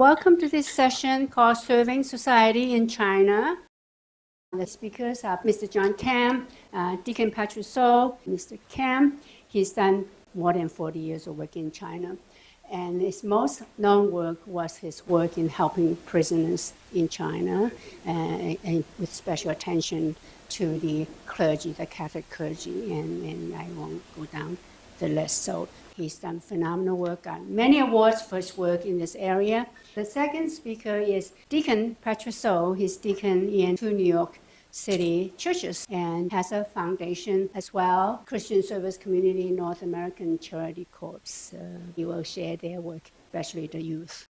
Welcome to this session called Serving Society in China. The speakers are Mr. John Kam, Deacon Pastoral, Mr. Kam. He's done more than 40 years of work in China. And his most known work was his work in helping prisoners in China, and with special attention to the clergy, the Catholic clergy, and I won't go down the list. So he's done phenomenal work, got many awards for his work in this area. The second speaker is Deacon Pastoral. He's deacon in 2 New York City churches and has a foundation as well, Christian Service Community North American Charity Corps. He will share their work, especially the youth.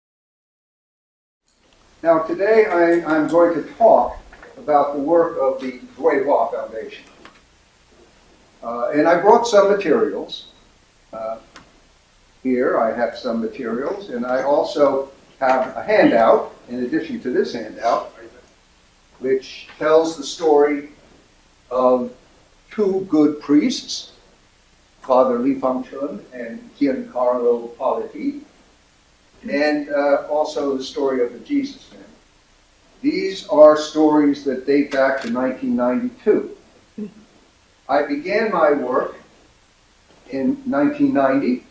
Now today I'm going to talk about the work of the Juvenile Foundation. And I brought some materials. Here I have some materials, and I also have a handout, in addition to this handout, which tells the story of 2 good priests, Father Li Fangchun and Giancarlo Politi, and also the story of the Jesus family. These are stories that date back to 1992. I began my work in 1990.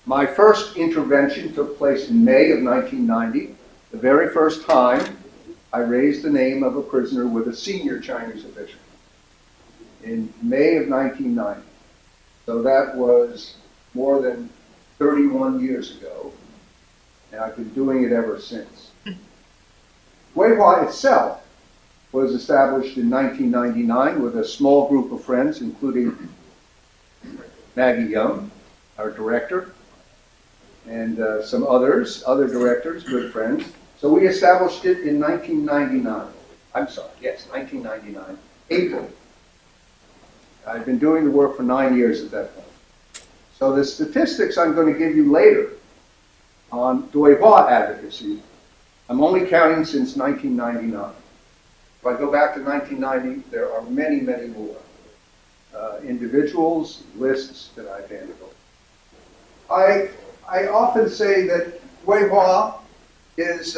My first intervention took place in May of 1990, the very first time I raised the name of a prisoner with a senior Chinese official in May of 1990. So that was more than 31 years ago, and I've been doing it ever since. Weihua itself was established in 1999 with a small group of friends, including Maggie Young, our director, and some other directors, good friends. So we established it in 1999. 1999, April. I've been doing the work for 9 years at that point. So the statistics I'm going to give you later on Weihua advocacy, I'm only counting since 1999. If I go back to 1990, there are many, many more individuals, lists that I've handled. I often say that Weihua is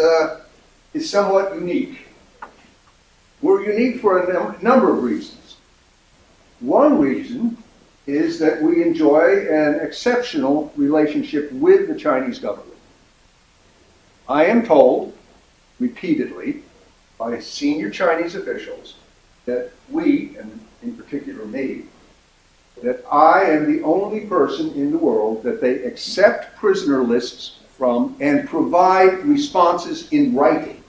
somewhat unique. We're unique for a number of reasons. One reason is that we enjoy an exceptional relationship with the Chinese government. I am told repeatedly by senior Chinese officials that we, and in particular me, that I am the only person in the world that they accept prisoner lists from and provide responses in writing.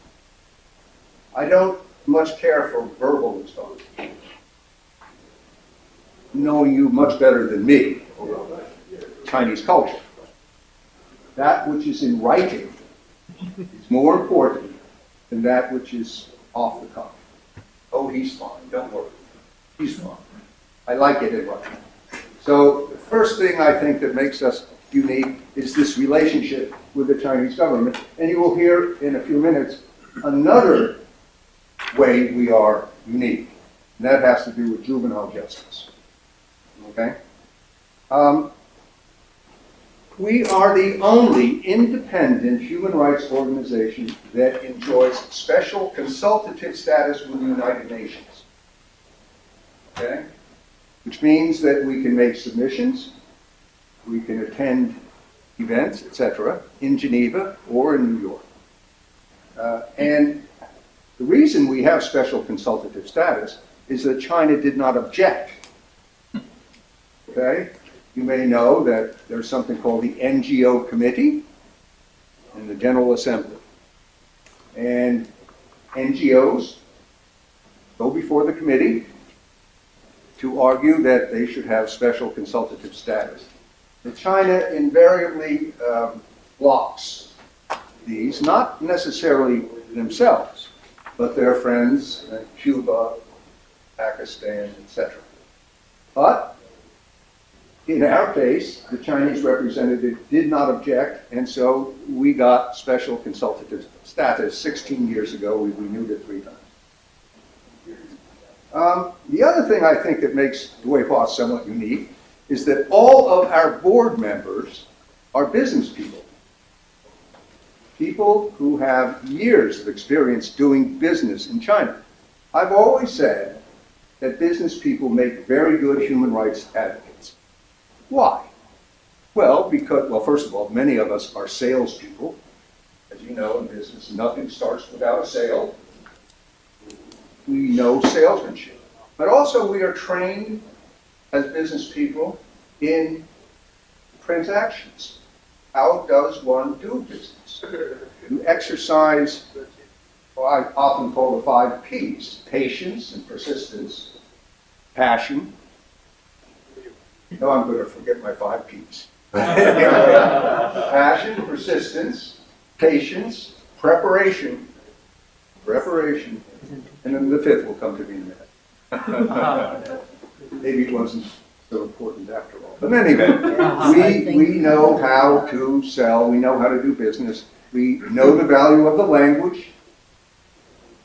I don't much care for verbal responses. Knowing you much better than me, Chinese culture. That which is in writing is more important than that which is off the cuff. Oh, he's fine, don't worry. He's fine. I like it in writing. So the first thing I think that makes us unique is this relationship with the Chinese government. And you will hear in a few minutes another way we are unique. And that has to do with juvenile justice. Okay? We are the only independent human rights organization that enjoys special consultative status with the United Nations. Okay? Which means that we can make submissions, we can attend events, etc., in Geneva or in New York. And the reason we have special consultative status is that China did not object. Okay? You may know that there's something called the NGO Committee in the General Assembly. And NGOs go before the committee to argue that they should have special consultative status. And China invariably blocks these, not necessarily themselves, but their friends, Cuba, Pakistan, etc. But in our case, the Chinese representative did not object, and so we got special consultative status 16 years ago. We renewed it 3 times. The other thing I think that makes Weihua somewhat unique is that all of our board members are business people. people who have years of experience doing business in China. I've always said that business people make very good human rights advocates. Why? Well, first of all, many of us are salespeople. As you know, in business, nothing starts without a sale. We know salesmanship. But also we are trained as business people in transactions. How does one do business? You exercise what I often call the 5 Ps: patience and persistence, passion. No, I'm going to forget my 5 Ps. Passion, persistence, patience, preparation, and then the 5th will come to me in a minute. Maybe it wasn't so important after all. But in any event, we know how to sell, we know how to do business, we know the value of the language,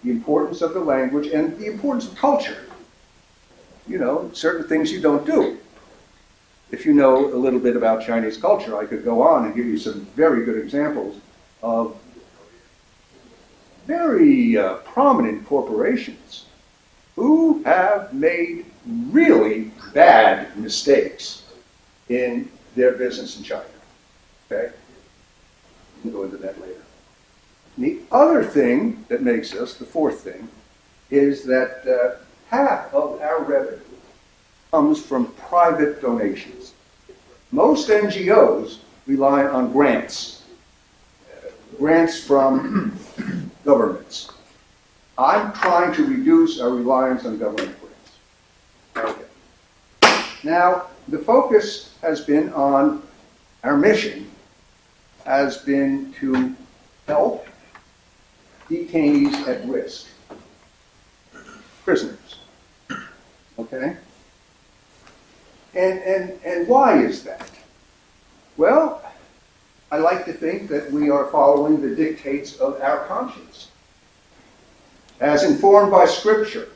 the importance of the language, and the importance of culture. You know, certain things you don't do. If you know a little bit about Chinese culture, I could go on and give you some very good examples of very prominent corporations who have made really bad mistakes in their business in China. Okay? We'll go into that later. And the other thing that makes us, the 4th thing, is that half of our revenue comes from private donations. Most NGOs rely on grants from governments. I'm trying to reduce our reliance on government grants. Okay. Now, the focus has been on, our mission has been to help detainees at risk, prisoners. Okay? And why is that? Well, I like to think that we are following the dictates of our conscience, as informed by Scripture.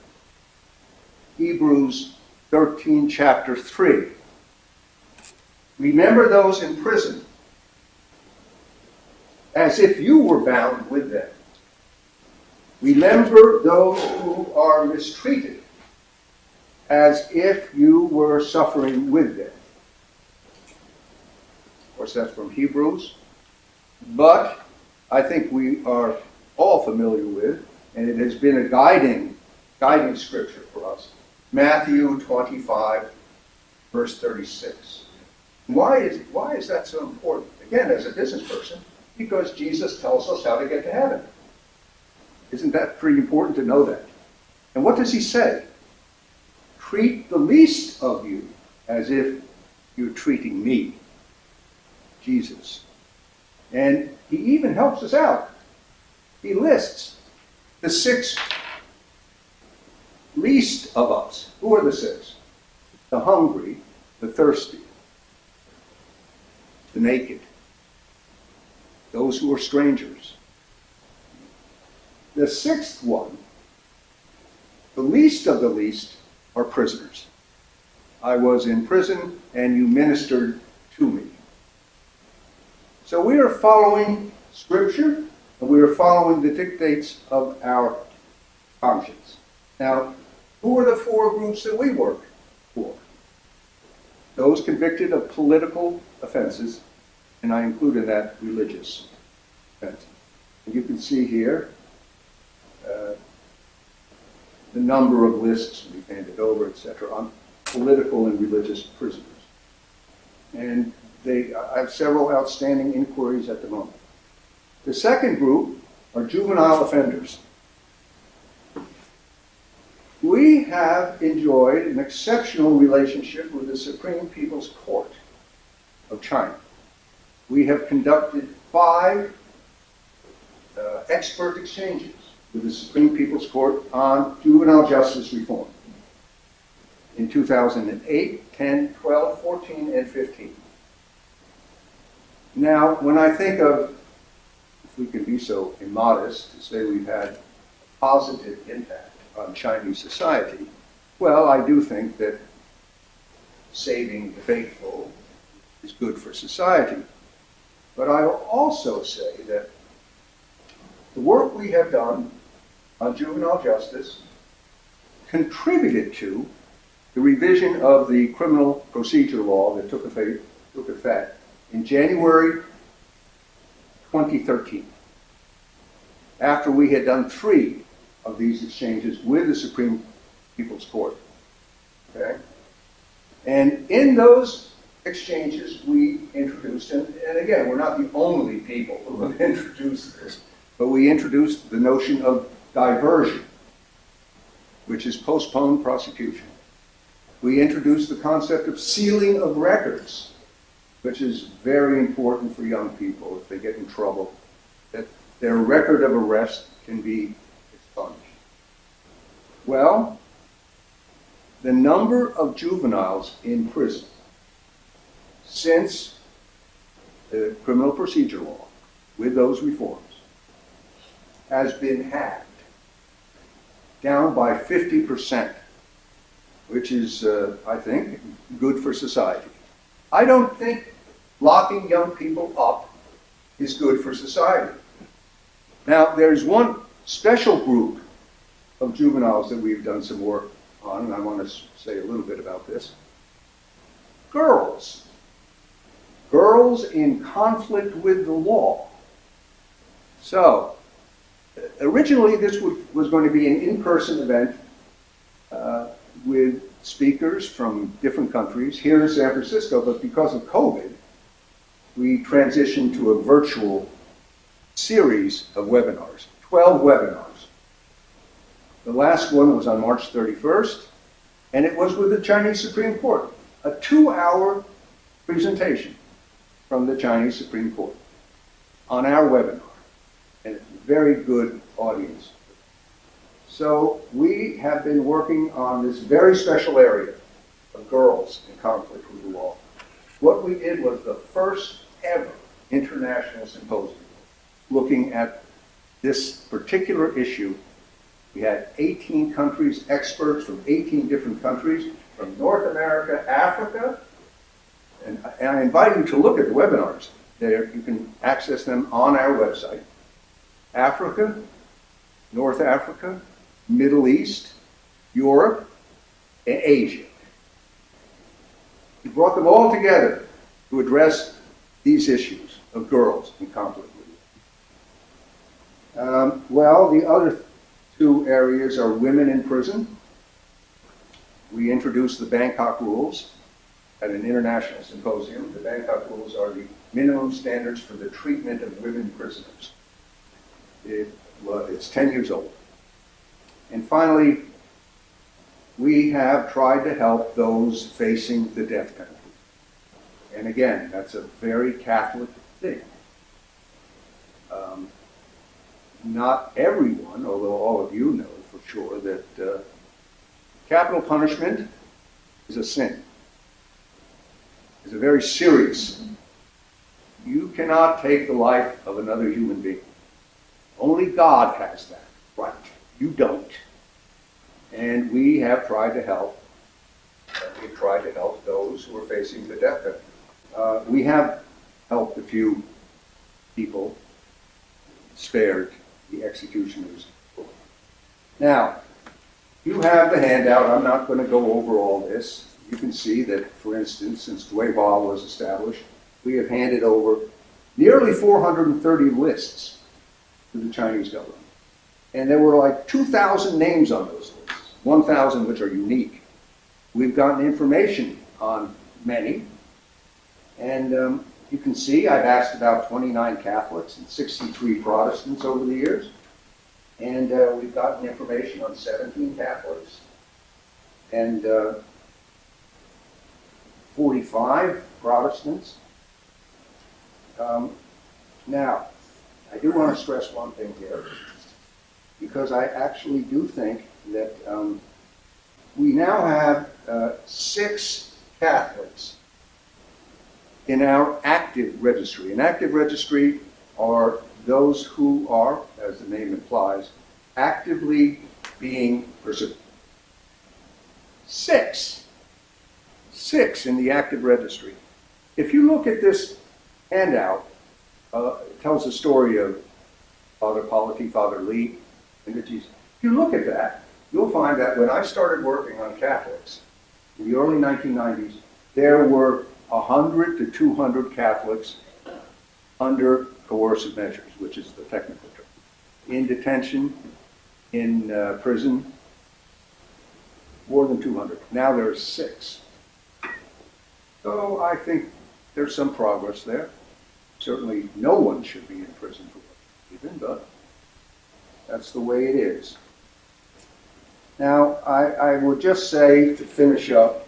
Hebrews 13, chapter 3. Remember those in prison as if you were bound with them. Remember those who are mistreated as if you were suffering with them. Of course, that's from Hebrews. But I think we are all familiar with, and it has been a guiding scripture for us, Matthew 25, verse 36. Why is that so important? Again, as a business person, because Jesus tells us how to get to heaven. Isn't that pretty important to know that? And what does he say? Treat the least of you as if you're treating me, Jesus. And he even helps us out. He lists the 6 least of us. Who are the 6? The hungry, the thirsty, the naked, those who are strangers. The 6th one, the least of the least, are prisoners. I was in prison and you ministered to me. So we are following Scripture and we are following the dictates of our conscience. Now, who are the 4 groups that we work for? Those convicted of political offenses, and I include in that religious offenses. And you can see here the number of lists we've handed over, etc., on political and religious prisoners. And I have several outstanding inquiries at the moment. The second group are juvenile offenders. We have enjoyed an exceptional relationship with the Supreme People's Court of China. We have conducted 5 expert exchanges with the Supreme People's Court on juvenile justice reform in 2008, 10, 12, 14, and 15. Now, when I think of, if we can be so immodest to say we've had a positive impact on Chinese society, well, I do think that saving the faithful is good for society. But I will also say that the work we have done on juvenile justice contributed to the revision of the criminal procedure law that took effect in January 2013, after we had done 3 of these exchanges with the Supreme People's Court. Okay? And in those exchanges, we introduced, and again, we're not the only people who have introduced this, but we introduced the notion of diversion, which is postponed prosecution. We introduced the concept of sealing of records, which is very important for young people if they get in trouble, that their record of arrest can be expunged. Well, the number of juveniles in prison since the criminal procedure law, with those reforms, has been halved, down by 50%, which is, I think, good for society. I don't think locking young people up is good for society. Now, there's one special group of juveniles that we've done some work on, and I want to say a little bit about this. Girls. Girls in conflict with the law. So, originally this was going to be an in-person event with speakers from different countries here in San Francisco, but because of COVID, we transitioned to a virtual series of webinars, 12 webinars. The last one was on March 31st, and it was with the Chinese Supreme Court, a 2-hour presentation from the Chinese Supreme Court on our webinar, and it's a very good audience. So we have been working on this very special area of girls in conflict with the law. What we did was the first ever international symposium looking at this particular issue. We had 18 countries, experts from 18 different countries, from North America, Africa, and I invite you to look at the webinars. There, you can access them on our website. Africa, North Africa, Middle East, Europe, and Asia. We brought them all together to address these issues of girls in conflict with you. Well, the other 2 areas are women in prison. We introduced the Bangkok Rules at an international symposium. The Bangkok Rules are the minimum standards for the treatment of women prisoners. It's 10 years old. And finally, we have tried to help those facing the death penalty. And again, that's a very Catholic thing. Not everyone, although all of you know for sure, that capital punishment is a sin. It's a very serious sin. You cannot take the life of another human being. Only God has that right. You don't. And we have tried to help. We've tried to help those who are facing the death penalty. We have helped a few people spared the executioners. Now, you have the handout. I'm not going to go over all this. You can see that, for instance, since Juvenile was established, we have handed over nearly 430 lists to the Chinese government. And there were like 2,000 names on those lists, 1,000 which are unique. We've gotten information on many. And you can see I've asked about 29 Catholics and 63 Protestants over the years. And we've gotten information on 17 Catholics and 45 Protestants. Now, I do want to stress one thing here, because I actually do think that we now have 6 Catholics in our active registry. An active registry are those who are, as the name implies, actively being persecuted. 6 in the active registry. If you look at this handout, it tells the story of Father Polity, Father Lee, and the Jesus. If you look at that, you'll find that when I started working on Catholics in the early 1990s, there were 100 to 200 Catholics under coercive measures, which is the technical term, in detention, in prison, more than 200. Now there are 6. So I think there's some progress there. Certainly no one should be in prison for what they've done, but that's the way it is. Now, I would just say, to finish up,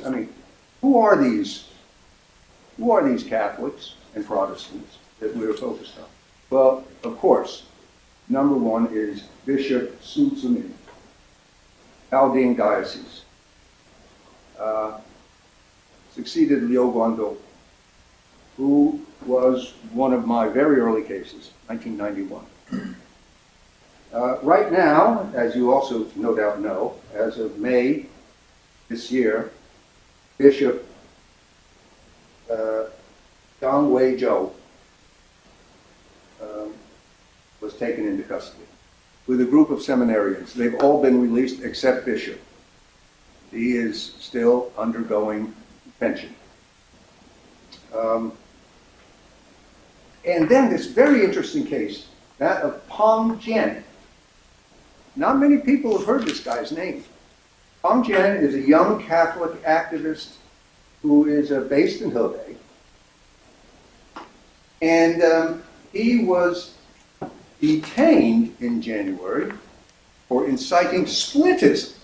I mean, who are these Catholics and Protestants that we're focused on? Well, of course, number one is Bishop Su Tzumin, Baoding Diocese. Succeeded Liu Guangdong, who was one of my very early cases, 1991. Right now, as you also no doubt know, as of May this year, Bishop Dong Wei Zhou was taken into custody with a group of seminarians. They've all been released except Bishop. He is still undergoing pension. And then this very interesting case, that of Peng Jian. Not many people have heard this guy's name. Peng Jian is a young Catholic activist who is based in Hebei. And he was detained in January for inciting splitism.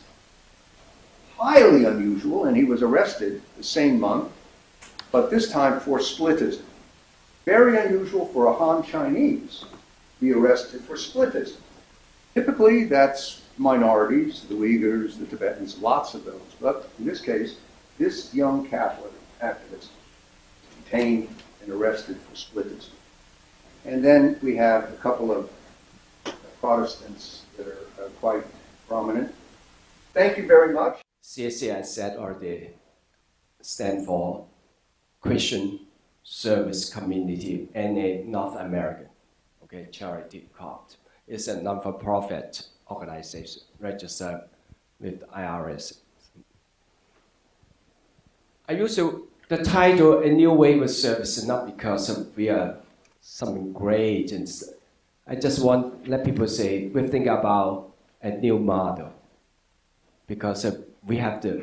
Highly unusual, and he was arrested the same month, but this time for splitism. Very unusual for a Han Chinese to be arrested for splitism. Typically, that's minorities, the Uyghurs, the Tibetans, lots of those. But in this case, this young Catholic activist detained and arrested for splitism. And then we have a couple of Protestants that are quite prominent. Thank you very much. CSC, I said, already stand for Christian Service Community, NA North American, okay, charity corp. It's a non-for-profit organization registered with IRS. I use the title "A New Wave of Service" not because we are something great, and I just want to let people say we think about a new model because we have the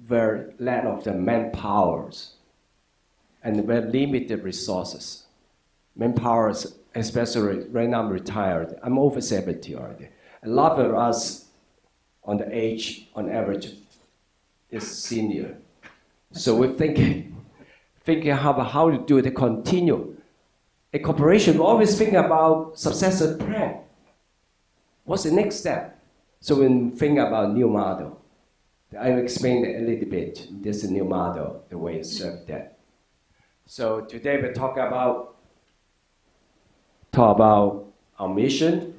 very lack of the manpowers and very limited resources. Manpowers, especially right now I'm retired. I'm over 70 already. A lot of us on the age, on average, is senior. So we're thinking how to do it, continue. A corporation will always think about successor plan. What's the next step? So when we think about new model, I'll explain it a little bit. This is a new model, the way it served that. So today we talk about our mission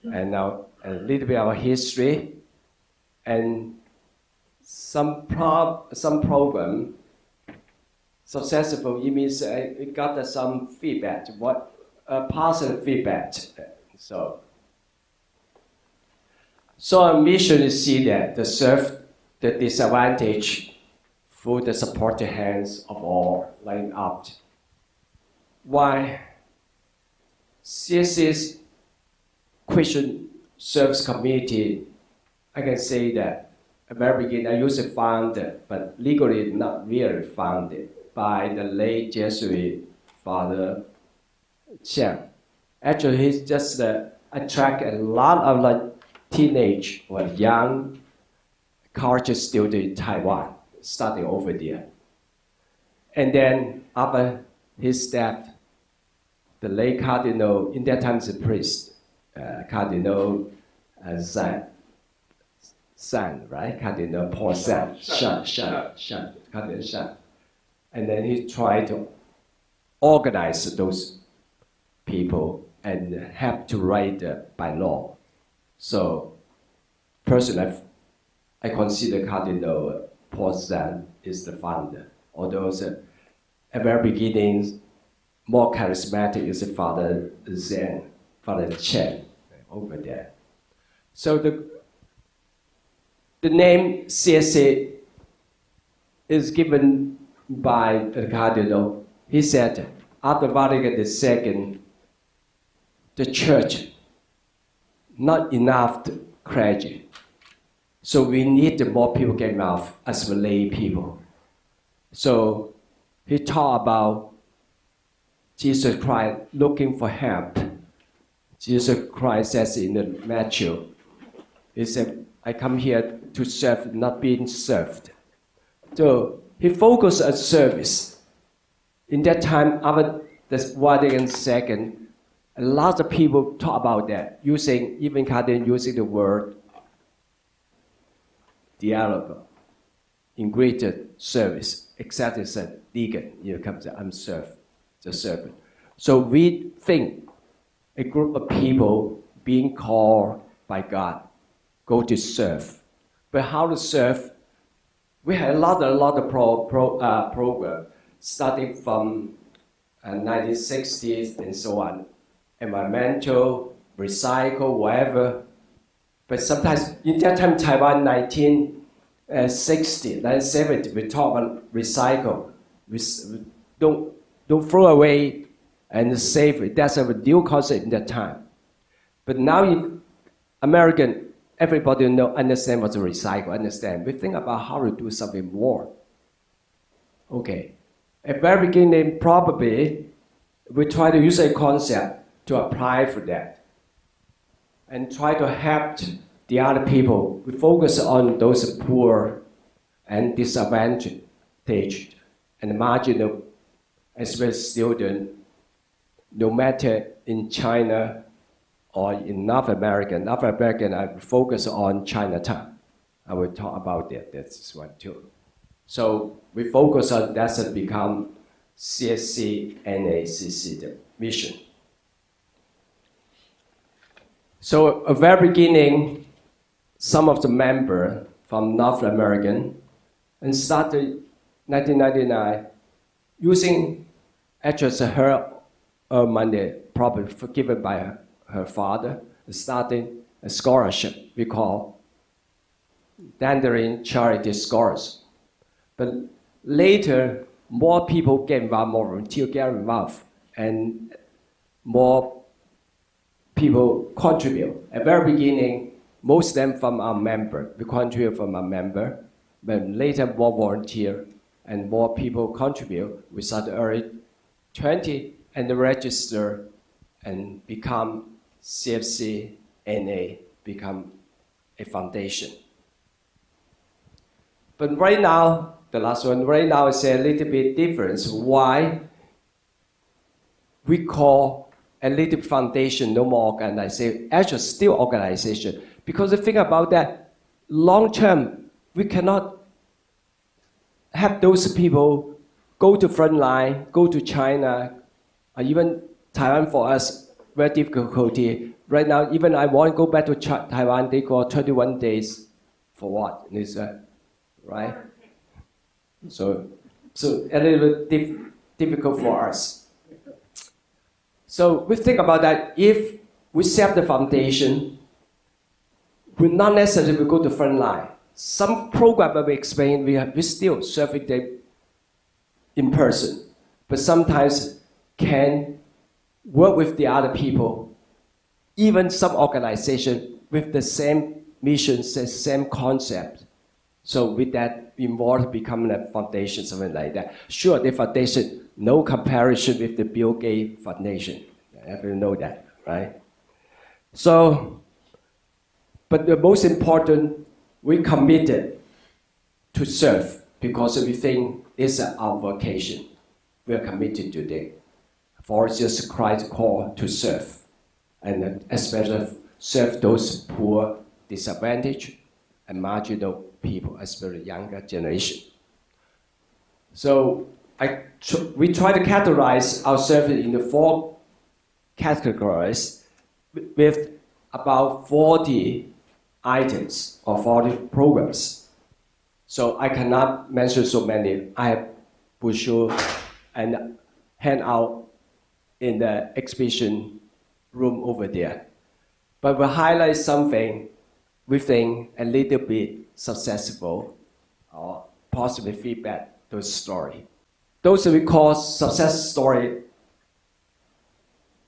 and now a little bit our history and some program successful. It means we got some feedback, positive feedback. So our mission is see that to serve the disadvantaged through the supported hands of all lined up. Why? CSC's Christian Service Community, I can say that at the very beginning I used to found it, but legally not really founded by the late Jesuit Father Qiang. Actually, he's just attract a lot of teenage or young college students in Taiwan, studying over there. And then after his death, the late Cardinal, in that time is a priest, Cardinal San, right? Cardinal Paul San, Cardinal San. And then he tried to organize those people and have to write by law. So, personally, I consider Cardinal Paul San is the founder. Although at the very beginning, more charismatic is Father Zen, Father Chen, over there. So the name CSC is given by the Cardinal. He said, after Vatican II, the church not enough clergy. So we need more people came out as lay people. So he talked about Jesus Christ looking for help. Jesus Christ says in the Matthew, he said, I come here to serve, not being served. So he focused on service. In that time, after the Vatican II, a lot of people talk about that, even Cardinal using the word dialogue, in greater service, exactly said deacon, comes I'm served, the servant. So we think a group of people being called by God go to serve. But how to serve? We had a lot of program starting from 1960s and so on. Environmental, recycle, whatever. But sometimes, in that time, Taiwan, 1960, 1970, we talk about recycle. We don't throw away and save it. That's a new concept in that time. But now in American, everybody understand what's a recycle, understand. We think about how to do something more. Okay. At the very beginning, probably, we try to use a concept to apply for that and try to help the other people. We focus on those poor and disadvantaged and marginal, as well as students, no matter in China or in North America. North America, I focus on Chinatown. I will talk about that. That's one too. So we focus on that's become CSC NACC, the mission. So at the very beginning, some of the members from North American and started 1999 using actually her money, probably given by her father, starting a scholarship we call Dandelion Charity Scholars. But later, more people get involved, more volunteers get involved, and more people contribute. At the very beginning, most of them from our member. We contribute from our member, but later more volunteer and more people contribute. We start early 20 and register and become CFC NA, become a foundation. But right now, the last one, right now is a little bit different. Why? We call a little foundation, no more organization, actually still organization. Because the thing about that, long term, we cannot have those people go to front line, go to China, or even Taiwan for us, very difficulty. Right now, even I want to go back to Taiwan, they go 21 days for what? Right? So a little bit difficult for us. So we think about that. If we set the foundation, we not necessarily go to front line. Some program that we explain, we still serving them in person, but sometimes can work with the other people. Even some organization with the same mission, the same concept. So with that involved becoming a foundation, something like that. Sure, the foundation, no comparison with the Bill Gates Foundation. Everyone know that, right? So, but the most important, we committed to serve because we think it's our vocation. We are committed to that. For Jesus Christ call to serve, and especially serve those poor, disadvantaged, and marginal people, especially younger generation. So we try to categorize our service in the 4 categories with about 40 items or 40 programs. So I cannot mention so many. I have brochure and hand out in the exhibition room over there. But we'll highlight something we think a little bit successful or possibly feedback to the story. Those we call success story,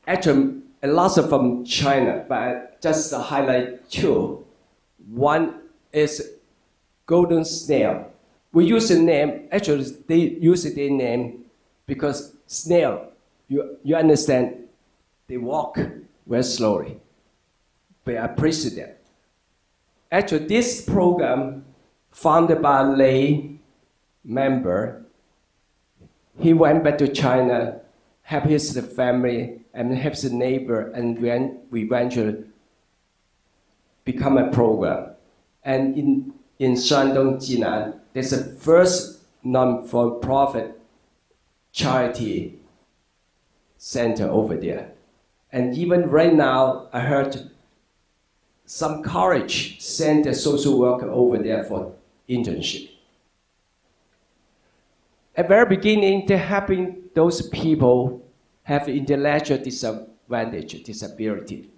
actually a lot of from China, but just to highlight two. One is golden snail. We use the name, actually they use the name because snail, you understand, they walk very slowly. We appreciate that. Actually, this program founded by a lay member, he went back to China, helped his family and helped his neighbor, and we eventually become a program. And in Shandong, Jinan, there's the first non-for-profit charity center over there. And even right now, I heard some college sent a social worker over there for internship. At the very beginning, they're helping those people have intellectual disability.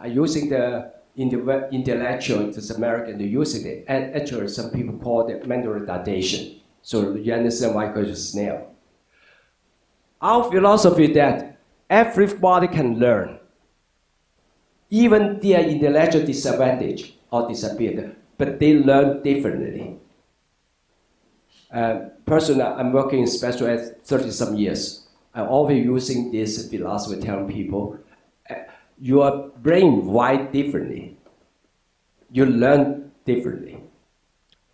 Using the intellectual, this American, they're using it. And actually, some people call it mental retardation. So you understand why I call it Snail. Our philosophy is that everybody can learn, even their intellectual disadvantage or disability, but they learn differently. Personally, I'm working in special ed 30-some years. I'm always using this philosophy telling people, your brain wires differently. You learn differently.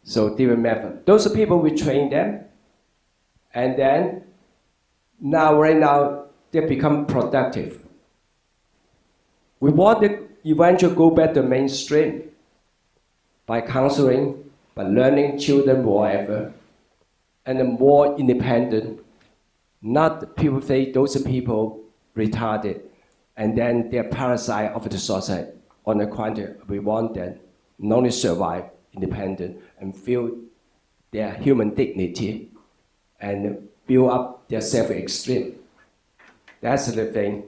So different method. Those people, we train them, and then right now, they become productive. We want to eventually go back to mainstream by counseling, by learning children whatever, and more independent. Not people say those people retarded, and then they're parasite of the society. On the contrary, we want them not only survive independent and feel their human dignity and build up their self-esteem. That's the thing.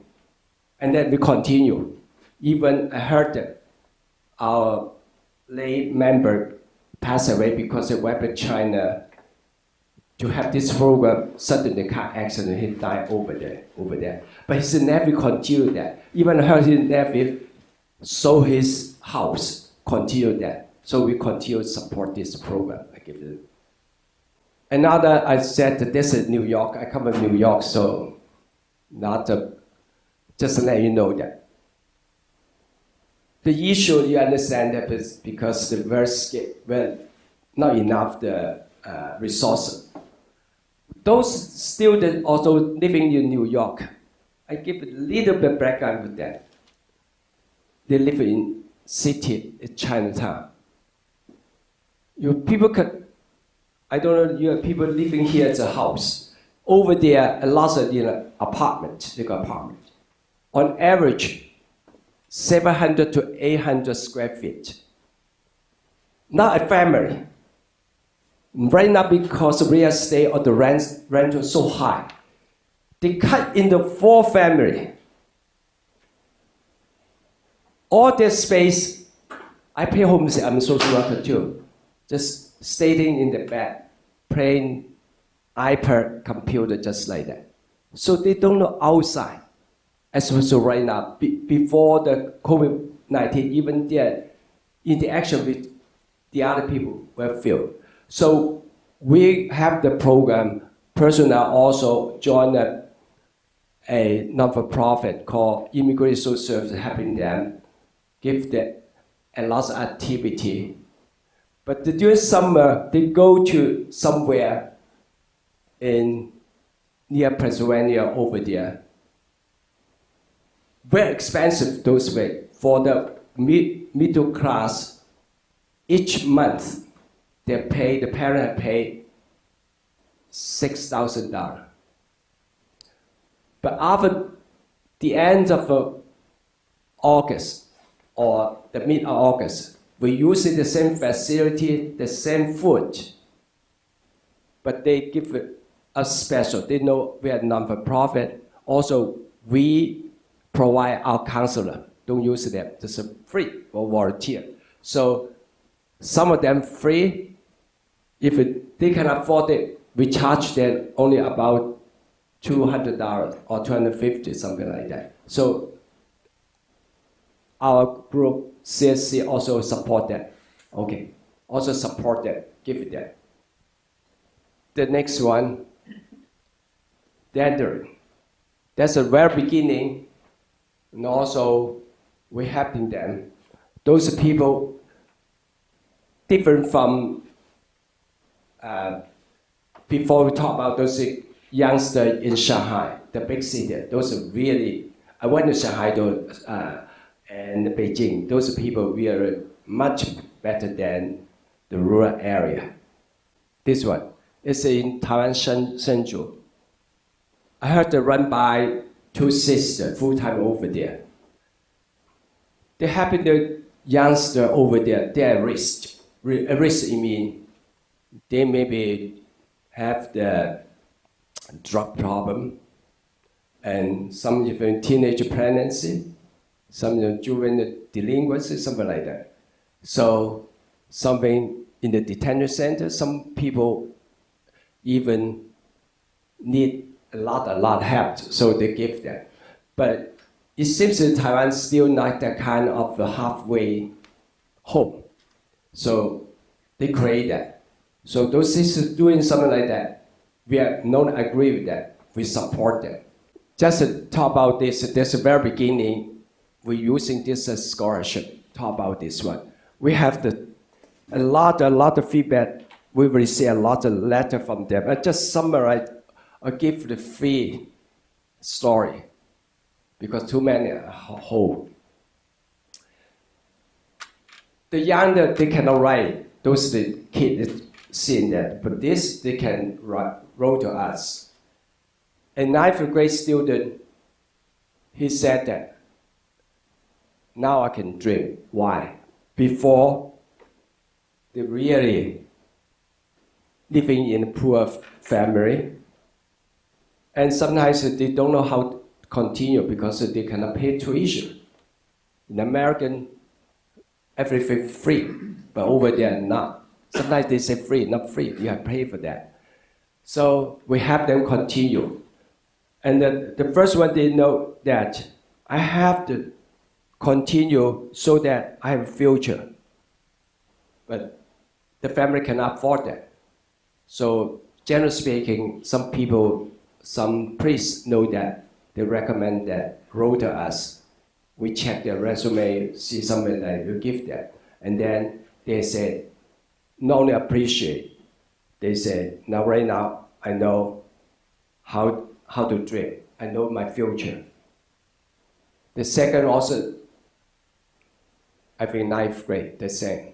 And then we continue. Even I heard that our lay member passed away because he went to China to have this program. Suddenly, car accident, he died over there. But his nephew continued that. Even heard his nephew sold his house, continued that. So we continue to support this program. I give it. Another, I said that this is New York. I come from New York, so just to let you know that. The issue, you understand that is because the not enough the resources. Those students also living in New York, I give a little bit background with that. They live in city, in Chinatown. I don't know, you have people living here at the house. Over there, a lot of apartments, they got apartments. On average, 700 to 800 square feet. Not a family. Right now, because real estate or the rental is so high, they cut into 4 families. All their space, I pay home, I'm a social worker too. Just staying in the bed, playing iPad, computer, just like that. So they don't know outside. As also right now, before the COVID-19, even their interaction with the other people were few. So we have the program. Personnel also joined a non-for-profit called Immigration Social Services, helping them, give them a lot of activity. But during summer, they go to somewhere near Pennsylvania over there. Very expensive those way. For the middle class, each month, the parent pay $6,000. But after the end of August or the mid of August, we use the same facility, the same food, but they give us special. They know we are non-for-profit, Also, we provide our counselor. Don't use them. Just free or volunteer. So some of them free. If they can afford it, we charge them only about $200 or $250, something like that. So our group, CSC, also support that. Okay, also support that, give it that. The next one, dandering. That's the very beginning, and also we're helping them. Those people different from before we talk about those youngsters in Shanghai, the big city. Those are really, I went to Shanghai and Beijing. Those people are much better than the rural area. This one is in Taiwan Shenzhou. I heard they run by two sisters full-time over there. They helping the youngster over there. They are at risk. At risk, I mean, they maybe have the drug problem, and some even teenage pregnancy, some juvenile delinquency, something like that. So something in the detention center, some people even need a lot help, so they give them. But it seems that Taiwan still not that kind of a halfway home. So they create that. So those sisters doing something like that, we are not agree with that. We support them. Just to talk about this, there's a very beginning, we're using this as scholarship. Talk about this one. We have a lot of feedback. We receive a lot of letter from them. I just summarize or give the free story because too many are whole. The younger, they cannot write. Those the kids seeing that, but this they can wrote to us. A ninth grade student, he said that, now I can dream. Why? Before, they really living in a poor family, and sometimes they don't know how to continue because they cannot pay tuition. In American, everything free, but over there not. Sometimes they say free, not free. You have to pay for that. So we have them continue. And the first one, they know that I have to continue so that I have a future. But the family cannot afford that. So generally speaking, some people, some priests know that. They recommend that, wrote to us. We check their resume, see something that you give them. And then they say, not only appreciate, they say, now right now, I know how to dream. I know my future. The second also, I think ninth grade, the same.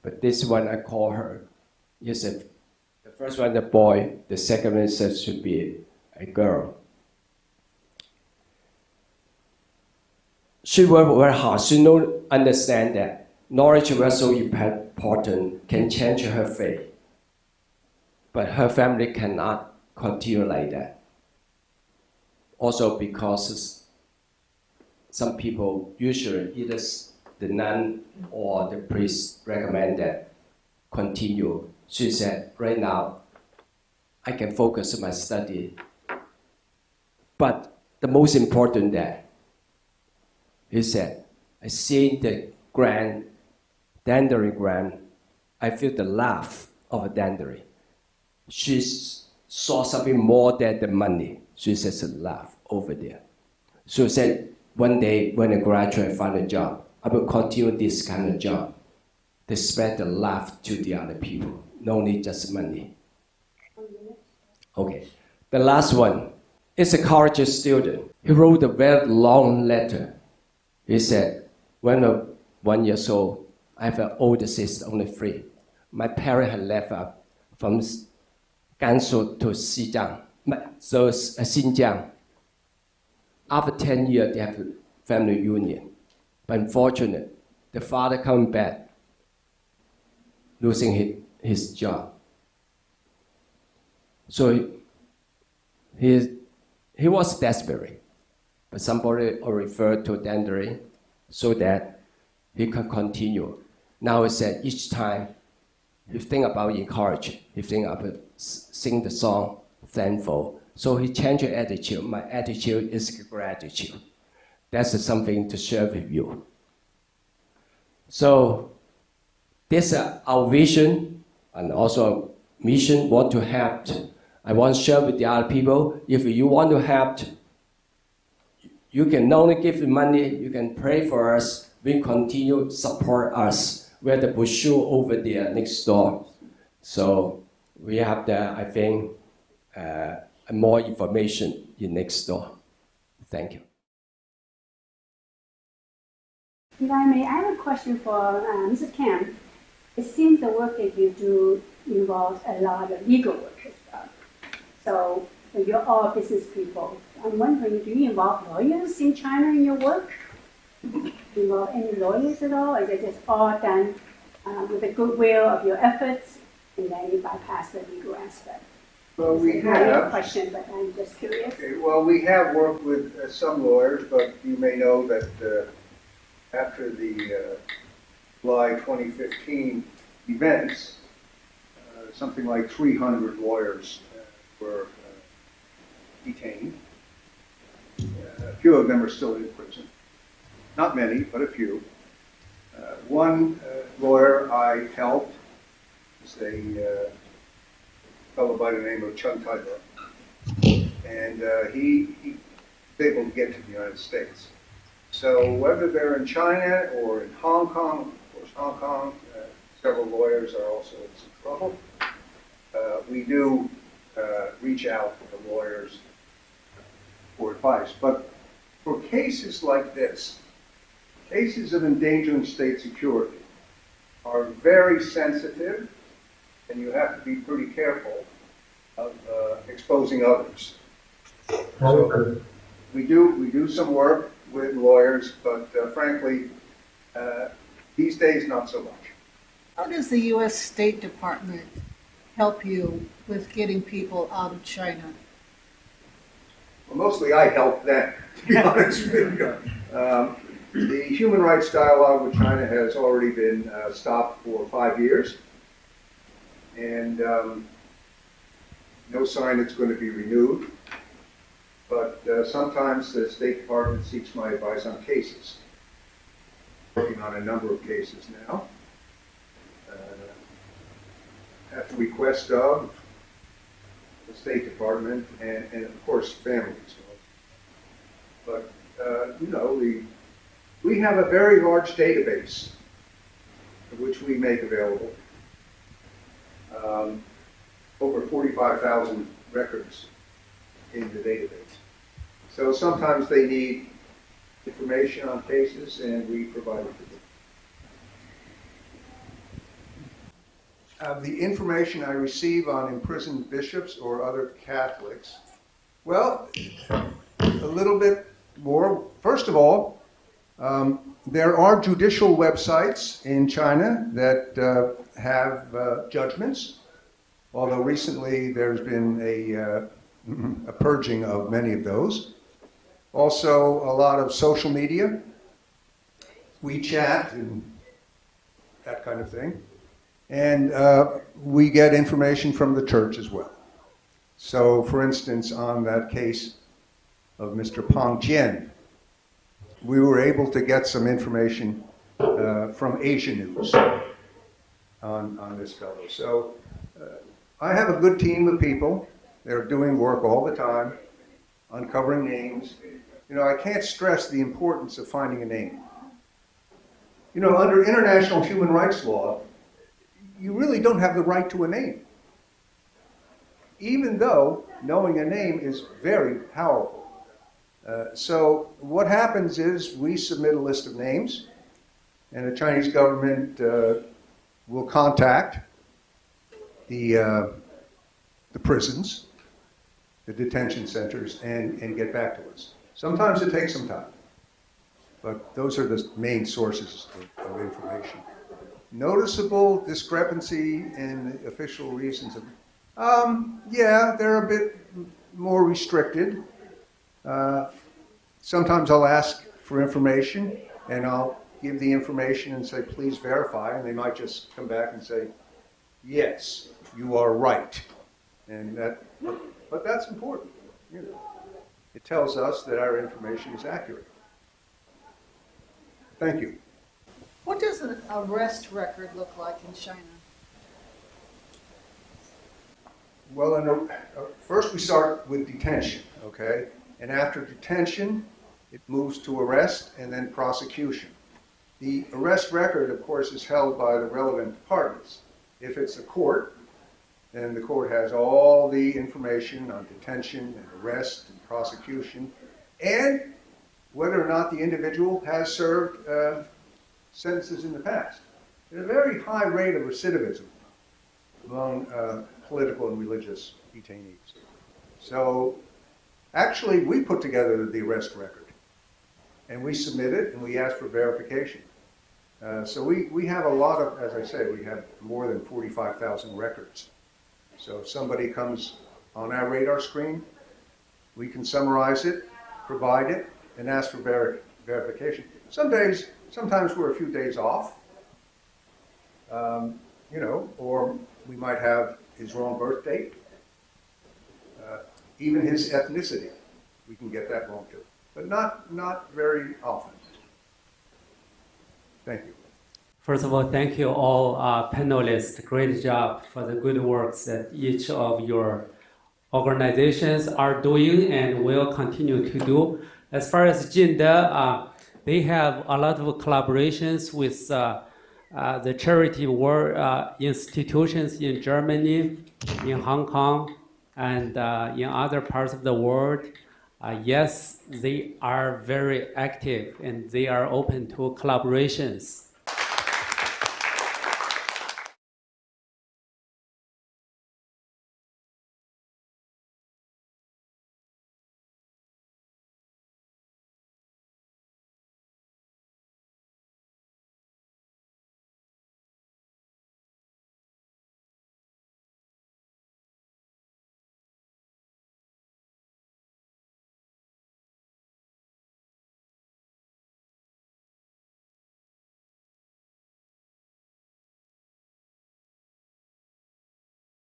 But this one I call her, you said, the first one a boy, the second one said should be a girl. She worked very hard. She don't understand that knowledge was so important, can change her fate. But her family cannot continue like that. Also because some people, usually either the nun or the priest recommend that continue. She said, right now, I can focus on my study. But the most important that, he said, I see the dandelion grant, I feel the laugh of a dandelion. She saw something more than the money. She says a laugh over there. So she said, one day when I graduate, find a job, I will continue this kind of job. They spread the laugh to the other people, not only just money. Okay, the last one is a college student. He wrote a very long letter. He said, when I was 1 year old, I have an older sister, only 3. My parents had left from Gansu to Xinjiang. After 10 years, they have a family union. But unfortunately, the father coming back, losing his job. So he He was desperate, but somebody referred to Dandelion so that he can continue. Now he said each time he think about encourage, he think about sing the song, thankful. So he changed his attitude. My attitude is gratitude. That's something to share with you. So this is our vision and also mission. Want to help. I want to share with the other people. If you want to help, you can not only give the money, you can pray for us. We continue to support us. We have the brochure over there next door. So we have the, I think, more information in next door. Thank you. If I may, I have a question for Mr. Kim. It seems the work that you do involves a lot of legal work as well. So you're all business people. I'm wondering, do you involve lawyers in China in your work? Do you involve any lawyers at all? Or is it just all done with the goodwill of your efforts, and then you bypass the legal aspect? Well, we It's not a have. question, but I'm just curious. Okay, well, we have worked with some lawyers, but you may know that after the July 2015 events, something like 300 lawyers were detained. A few of them are still in prison. Not many, but a few. One lawyer I helped is a fellow by the name of Untitled, and he was able to get to the United States. So whether they're in China or in Hong Kong, of course Hong Kong, several lawyers are also in some trouble. We do reach out to lawyers for advice. But for cases like this, cases of endangering state security are very sensitive, and you have to be pretty careful of exposing others. So we do some work with lawyers, but frankly, these days not so much. How does the U.S. State Department help you with getting people out of China? Well, mostly I help them, to be honest with you. The human rights dialogue with China has already been stopped for 5 years, and no sign it's going to be renewed. But sometimes the State Department seeks my advice on cases. Working on a number of cases now. At the request of the State Department and of course families. But you know, we have a very large database which we make available. Over 45,000 records in the database. So sometimes they need information on cases, and we provide it to them. The information I receive on imprisoned bishops or other Catholics, well, a little bit more. First of all, there are judicial websites in China that have judgments, although recently there's been a purging of many of those. Also, a lot of social media, WeChat and that kind of thing. And we get information from the church as well. So, for instance, on that case of Mr. Pang Jian, we were able to get some information from Asia News on this fellow. So, I have a good team of people. They're doing work all the time, uncovering names. You know, I can't stress the importance of finding a name. You know, under international human rights law, you really don't have the right to a name, even though knowing a name is very powerful. So what happens is we submit a list of names, and the Chinese government will contact the prisons, the detention centers, and get back to us. Sometimes it takes some time, but those are the main sources of information. Noticeable discrepancy in the official reasons of, yeah, they're a bit more restricted. Sometimes I'll ask for information, and I'll give the information and say, please verify, and they might just come back and say, yes, you are right. And but that's important. You know. It tells us that our information is accurate. Thank you. What does an arrest record look like in China? Well, first we start with detention, okay? And after detention, it moves to arrest and then prosecution. The arrest record, of course, is held by the relevant departments. If it's a court, then the court has all the information on detention and arrest and prosecution, and whether or not the individual has served sentences in the past. There's a very high rate of recidivism among political and religious detainees. So actually, we put together the arrest record, and we submit it, and we ask for verification. So we have a lot of, as I say, we have more than 45,000 records. So if somebody comes on our radar screen, we can summarize it, provide it, and ask for verification. Sometimes we're a few days off, or we might have his wrong birth date, even his ethnicity. We can get that wrong too, but not very often. Thank you. First of all, thank you all panelists. Great job for the good works that each of your organizations are doing and will continue to do. As far as Jinde, they have a lot of collaborations with the charity work institutions in Germany, in Hong Kong, and in other parts of the world. Yes, they are very active and they are open to collaborations.